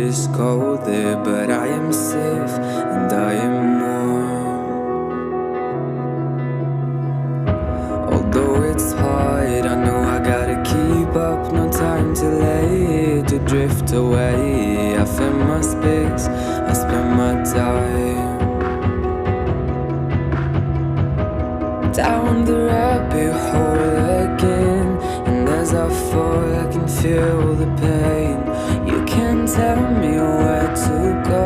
is cold there, but I am safe and I am warm. Although it's hard, I know I gotta keep up. No time to late to drift away. I find my space, I spend my time down the rabbit hole again. And as I fall, I can feel the pain. You can't tell me where to go,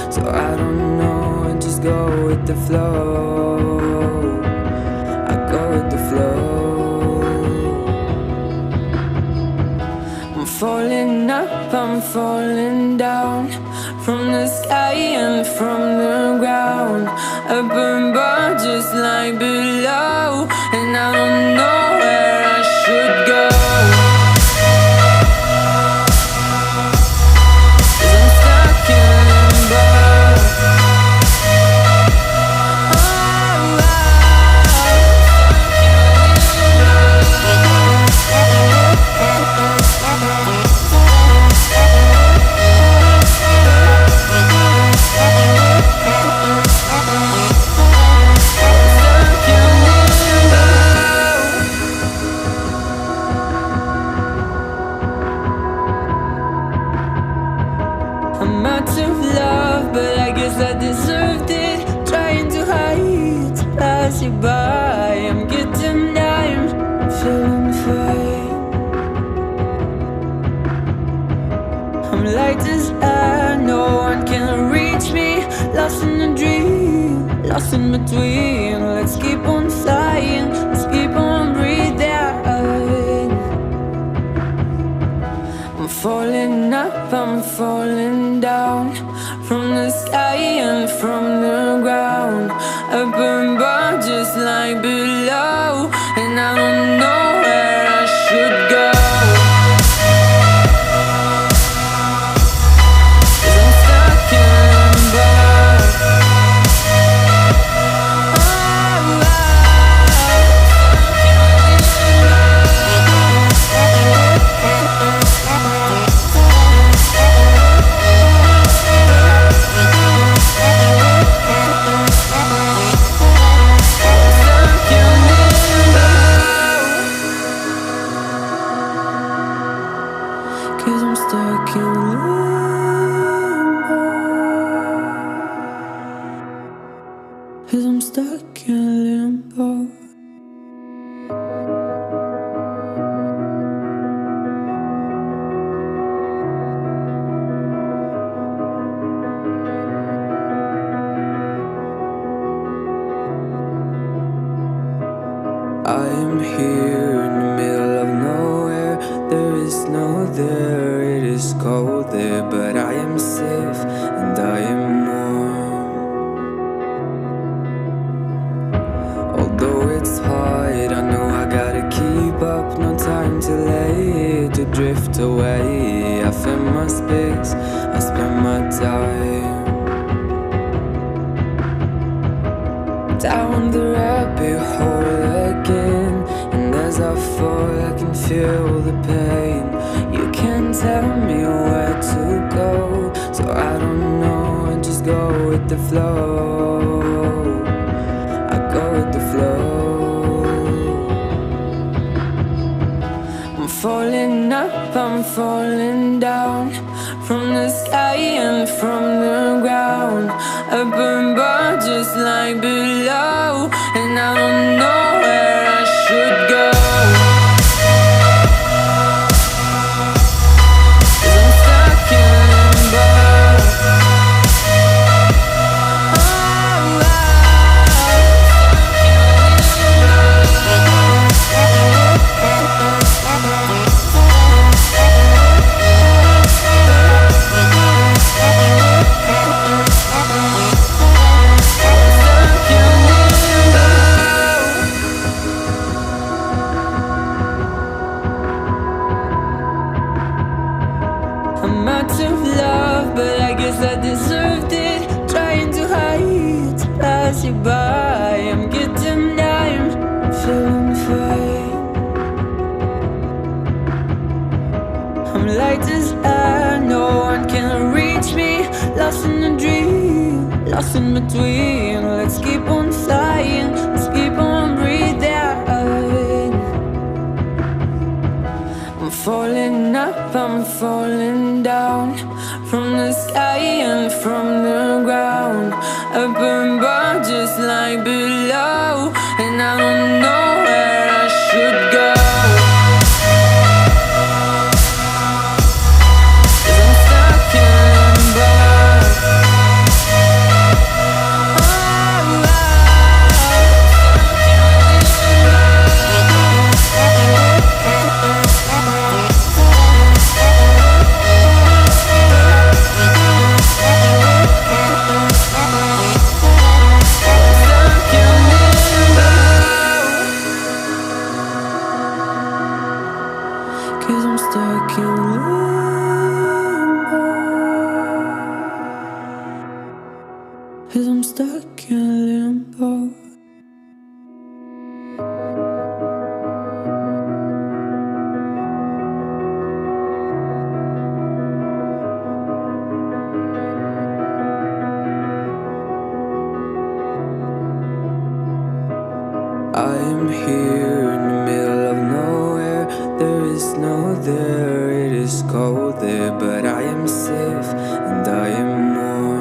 so I don't know, I just go with the flow. I go with the flow. I'm falling up, I'm falling down, from the sky and from the ground. Up above just like below, and I don't know where I should go. I'm out of love, but I guess I deserved it. Trying to hide, to pass you by. I'm getting down, feeling fine. I'm light as air, no one can reach me. Lost in a dream, lost in between. Let's keep on flying, let's keep on breathing. I'm falling up, I'm falling down, from the sky and from the ground. Up above just like below, and I don't know where I should go. Cause I'm stuck in limbo. Cause I'm stuck in limbo. I am here in the middle of nowhere. There is no there, it is cold there, but I am safe and I am warm. Although it's hard, I know I gotta keep up. No time to late to drift away. I find my space, I spend my time down the rabbit hole again. And as I fall, I can feel the pain. You can't tell me where to go, so I don't know, I just go with the flow. I go with the flow. I'm falling up, I'm falling down, from the sky and from the ground. Up above just like below, and I don't know where I should go. lost in between. Let's keep on flying, let's keep on breathing. I'm falling up, I'm falling down, from the sky and from the ground. Up above just like below, and I don't know where I should go. Cause I'm stuck in limbo. Cause I'm stuck in limbo. I am here in the middle of nowhere. There is no there, it is cold there, but I am safe and I am warm.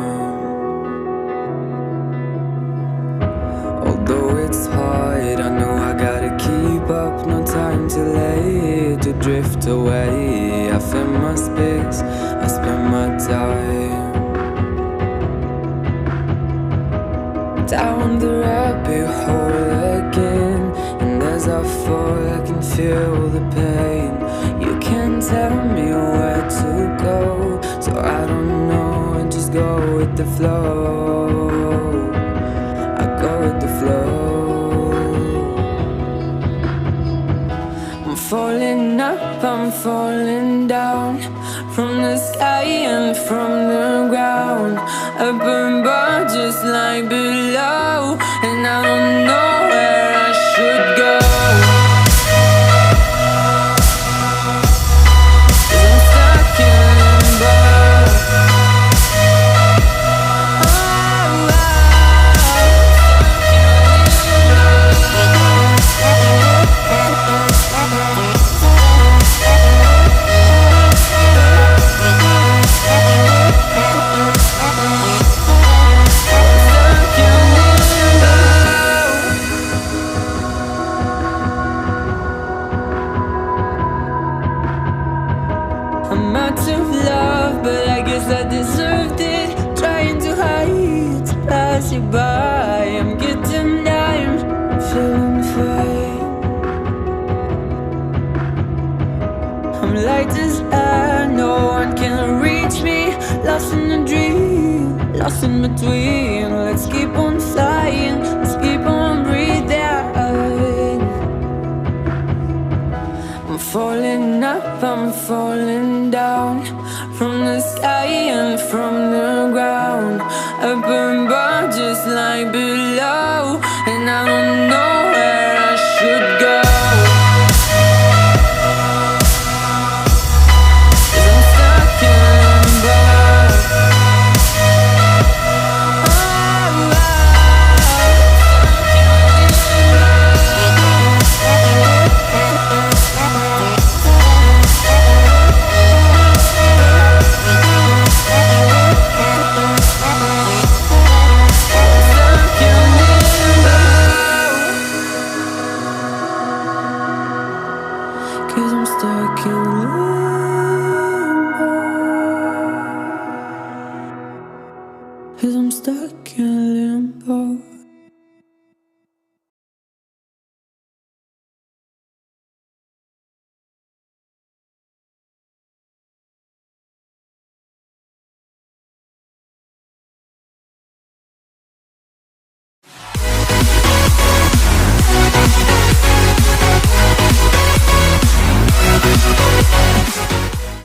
Although it's hard, I know I gotta keep up. No time to lay, to drift away. I find my space, I spend my time down the rabbit hole again. And as I fall, I can feel the pain. You can't tell me where to go, so I don't know, I just go with the flow. I go with the flow. I'm falling up, I'm falling down, from the sky and from the ground. Up above just like below, and I don't know where I should go. I'm out of love, but I guess I deserved it. Trying to hide, to pass you by. I'm getting down, feeling fine. I'm light as air, no one can reach me. Lost in a dream, lost in between. Let's keep on flying, let's keep on breathing. I'm falling up, I'm falling down, from the sky and from the ground. Up above just like below, and I don't know where I should go. Cause I'm stuck in limbo. Cause I'm stuck in limbo.